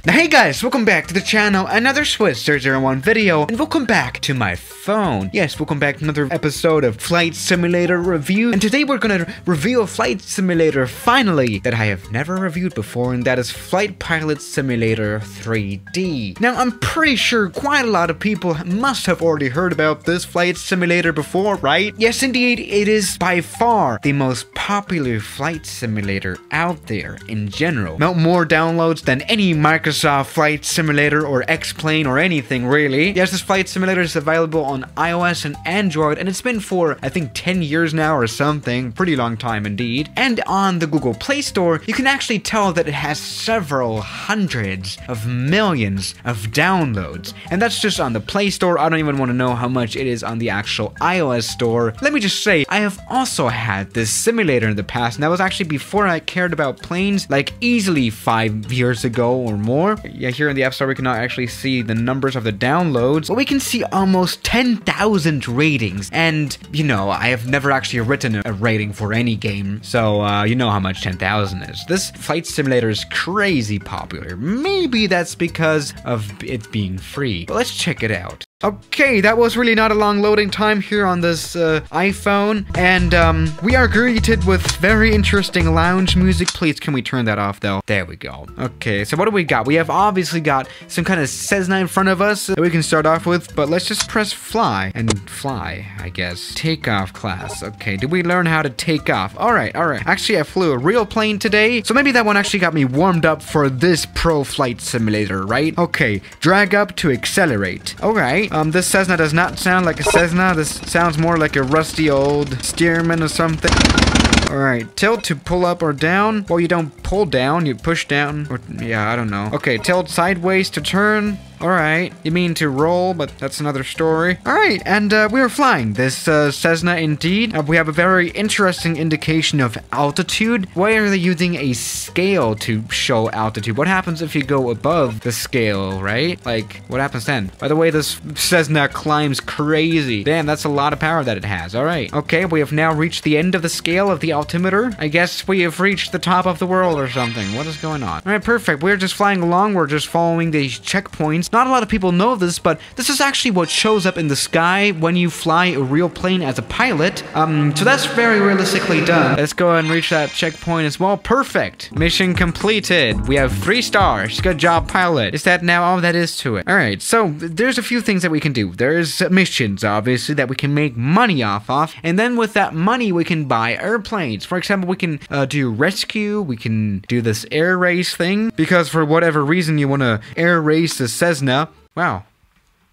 Now hey guys, welcome back to the channel, another Swiss001 video, and welcome back to my phone. Yes, welcome back to another episode of Flight Simulator Review, and today we're gonna review a flight simulator, finally, that I have never reviewed before, and that is Flight Pilot Simulator 3D. Now, I'm pretty sure quite a lot of people must have already heard about this flight simulator before, right? Yes, indeed, it is by far the most popular flight simulator out there in general. More downloads than any Microsoft Flight Simulator or X-Plane or anything really. Yes, this flight simulator is available on iOS and Android, and it's been for, I think, 10 years now or something. Pretty long time indeed. And on the Google Play Store, you can actually tell that it has several hundreds of millions of downloads. And that's just on the Play Store. I don't even want to know how much it is on the actual iOS store. Let me just say, I have also had this simulator in the past, and that was actually before I cared about planes, like easily 5 years ago or more. Yeah, here in the App Store we cannot actually see the numbers of the downloads, but we can see almost 10,000 ratings. And, you know, I have never actually written a rating for any game, so you know how much 10,000 is. This flight simulator is crazy popular. Maybe that's because of it being free, but let's check it out. Okay, that was really not a long loading time here on this iPhone, and we are greeted with very interesting lounge music. Please, can we turn that off though? There we go. Okay, so what do we got? We have obviously got some kind of Cessna in front of us that we can start off with, but let's just press fly and fly, I guess. Takeoff class. Okay, did we learn how to take off? Alright. Actually, I flew a real plane today, so maybe that one actually got me warmed up for this pro flight simulator, right? Okay, drag up to accelerate. Alright. This Cessna does not sound like a Cessna. This sounds more like a rusty old Stearman or something. Alright, tilt to pull up or down. Well, you don't pull down, you push down. Or, yeah, I don't know. Okay, tilt sideways to turn. Alright, you mean to roll, but that's another story. Alright, and we are flying this Cessna indeed. We have a very interesting indication of altitude. Why are they using a scale to show altitude? What happens if you go above the scale, right? Like, what happens then? By the way, this Cessna climbs crazy. Damn, that's a lot of power that it has. Alright, okay, we have now reached the end of the scale of the altimeter. I guess we have reached the top of the world or something. What is going on? Alright, perfect. We're just flying along. We're just following these checkpoints. Not a lot of people know this, but this is actually what shows up in the sky when you fly a real plane as a pilot. So that's very realistically done. Let's go ahead and reach that checkpoint as well. Perfect. Mission completed. We have 3 stars. Good job, pilot. Is that now all that is to it? Alright, so there's a few things that we can do. There's missions, obviously, that we can make money off of, and then with that money we can buy airplanes. For example, we can do rescue, we can do this air race thing, because for whatever reason you want to air race the Cessna. Wow,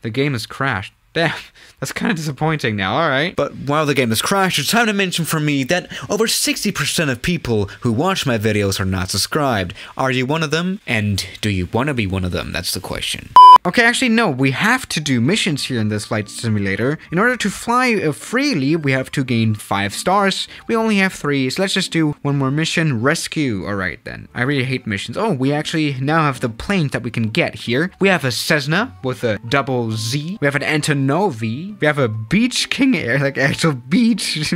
the game has crashed. Damn, that's kind of disappointing now, alright. But while the game has crashed, it's time to mention for me that over 60% of people who watch my videos are not subscribed. Are you one of them? And do you want to be one of them? That's the question. Okay, actually, no, we have to do missions here in this flight simulator. In order to fly freely, we have to gain 5 stars. We only have 3, so let's just do one more mission, rescue. Alright then, I really hate missions. Oh, we actually now have the planes that we can get here. We have a Cessna with a double Z. We have an Antonovi. We have a Beach King Air, like actual beach.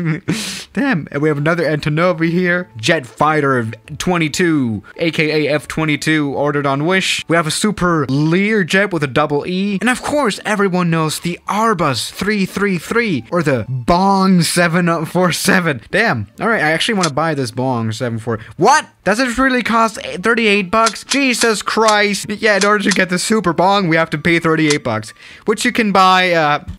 Damn, and we have another Antonovi here. Jet Fighter 22, aka F-22, ordered on Wish. We have a Super Learjet with a double E. And of course, everyone knows the Airbus 333 or the Boeing 747. Damn. Alright, I actually want to buy this Boeing 747. What? Does it really cost 38 bucks? Jesus Christ. Yeah, in order to get the Super Boeing, we have to pay 38 bucks. Which you can buy,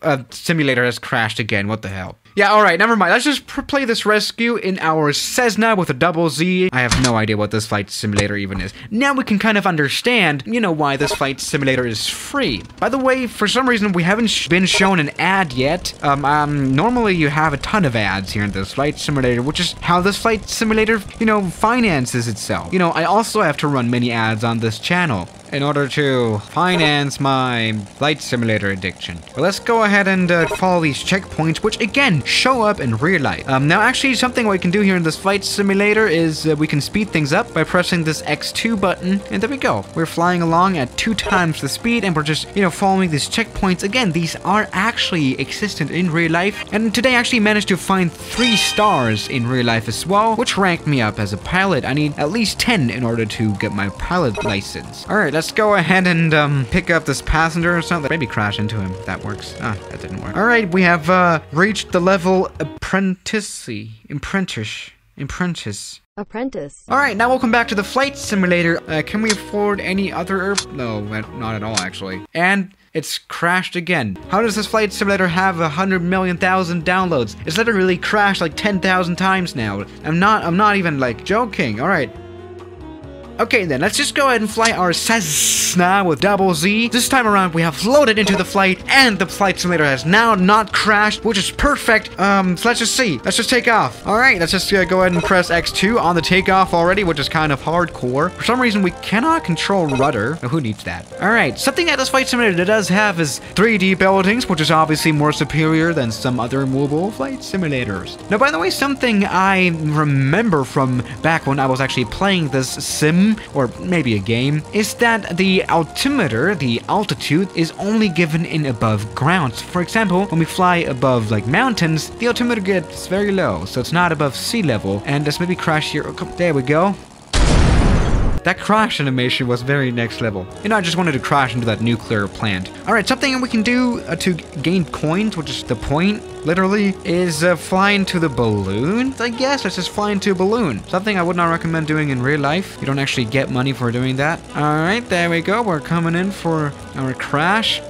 a simulator has crashed again. What the hell? Yeah, alright, never mind. Let's just play this rescue in our Cessna with a double Z. I have no idea what this flight simulator even is. Now we can kind of understand, you know, why this flight simulator is free. By the way, for some reason, we haven't been shown an ad yet. Normally you have a ton of ads here in this flight simulator, which is how this flight simulator, you know, finances itself. You know, I also have to run many ads on this channel in order to finance my flight simulator addiction. But let's go ahead and follow these checkpoints, which again show up in real life. Now actually something we can do here in this flight simulator is we can speed things up by pressing this X2 button, and there we go. We're flying along at 2 times the speed, and we're just, you know, following these checkpoints. Again, these are actually existent in real life, and today I actually managed to find 3 stars in real life as well, which ranked me up as a pilot. I need at least 10 in order to get my pilot license. Alright, let's go ahead and pick up this passenger or something. Maybe crash into him. That works. Ah, that didn't work. All right, we have reached the level apprentice. All right, now welcome back to the flight simulator. Can we afford any other No, not at all, actually. And it's crashed again. How does this flight simulator have 100 million downloads? It's literally crashed like 10,000 times now. I'm not even like joking. All right. Okay then, let's just go ahead and fly our Cessna with double Z. This time around, we have floated into the flight, and the flight simulator has now not crashed, which is perfect. So let's just see. Let's just take off. All right, let's just go ahead and press X2 on the takeoff already, which is kind of hardcore. For some reason, we cannot control rudder. Now, who needs that? All right, something that this flight simulator does have is 3D buildings, which is obviously more superior than some other mobile flight simulators. Now, by the way, something I remember from back when I was actually playing this sim, or maybe a game, is that the altimeter, the altitude, is only given in above ground. So for example, when we fly above like mountains, the altimeter gets very low, so it's not above sea level. And let's maybe crash here. Oh, there we go. That crash animation was very next level. You know, I just wanted to crash into that nuclear plant. All right, something we can do to gain coins, which is the point, literally, is fly into the balloon. I guess let's just fly into a balloon. Something I would not recommend doing in real life. You don't actually get money for doing that. All right, there we go. We're coming in for our crash.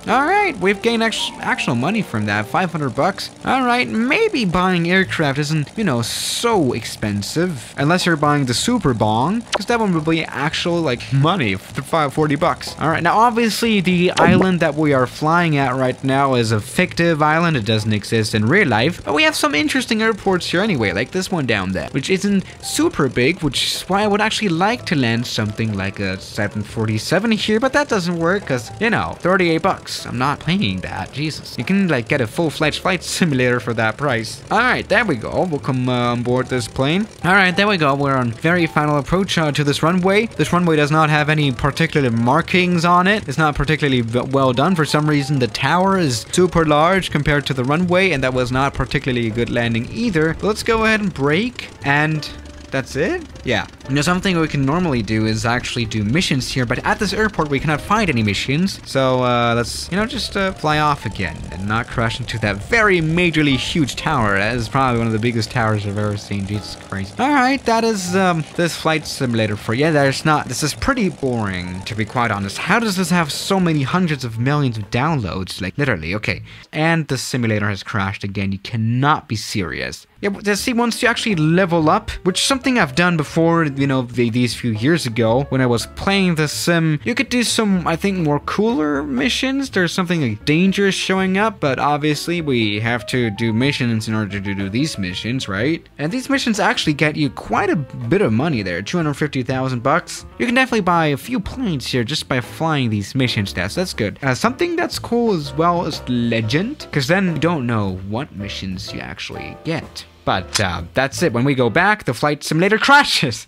Alright, we've gained actual money from that, 500 bucks. Alright, maybe buying aircraft isn't, you know, so expensive. Unless you're buying the Super Bong, because that one would be actual, like, money, 40 bucks. Alright, now obviously the island that we are flying at right now is a fictive island. It doesn't exist in real life. But we have some interesting airports here anyway, like this one down there, which isn't super big, which is why I would actually like to land something like a 747 here, but that doesn't work, because, you know, 38 bucks. I'm not paying that. Jesus. You can like get a full-fledged flight simulator for that price. Alright, there we go. We'll come on board this plane. Alright, there we go. We're on very final approach to this runway. This runway does not have any particular markings on it. It's not particularly well done. For some reason, the tower is super large compared to the runway, and that was not particularly a good landing either. But let's go ahead and brake, and that's it? Yeah. Now, something we can normally do is actually do missions here, but at this airport, we cannot find any missions. So, let's, you know, just fly off again and not crash into that very majorly huge tower. That is probably one of the biggest towers I've ever seen. Jesus Christ. All right, that is this flight simulator for you. This is pretty boring, to be quite honest. How does this have so many hundreds of millions of downloads? Like, literally, okay. And the simulator has crashed again. You cannot be serious. Yeah, see, once you actually level up, which is something I've done before, you know, these few years ago, when I was playing the sim, you could do some, I think, more cooler missions. There's something like dangerous showing up, but obviously we have to do missions in order to do these missions, right? And these missions actually get you quite a bit of money there, 250,000 bucks. You can definitely buy a few planes here just by flying these missions. That's good. Something that's cool as well is Legend, because then you don't know what missions you actually get. But that's it. When we go back, the flight simulator crashes.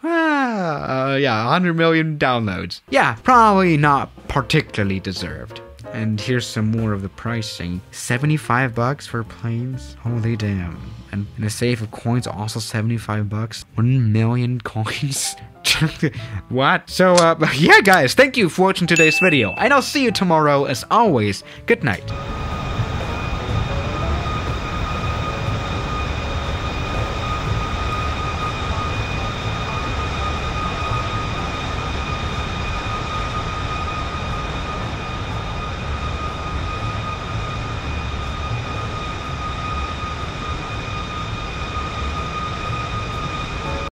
Yeah, 100 million downloads. Yeah, probably not particularly deserved. And here's some more of the pricing. 75 bucks for planes? Holy damn. And a save of coins, also 75 bucks. 1 million coins? What? So, yeah, guys, thank you for watching today's video. And I'll see you tomorrow, as always. Good night.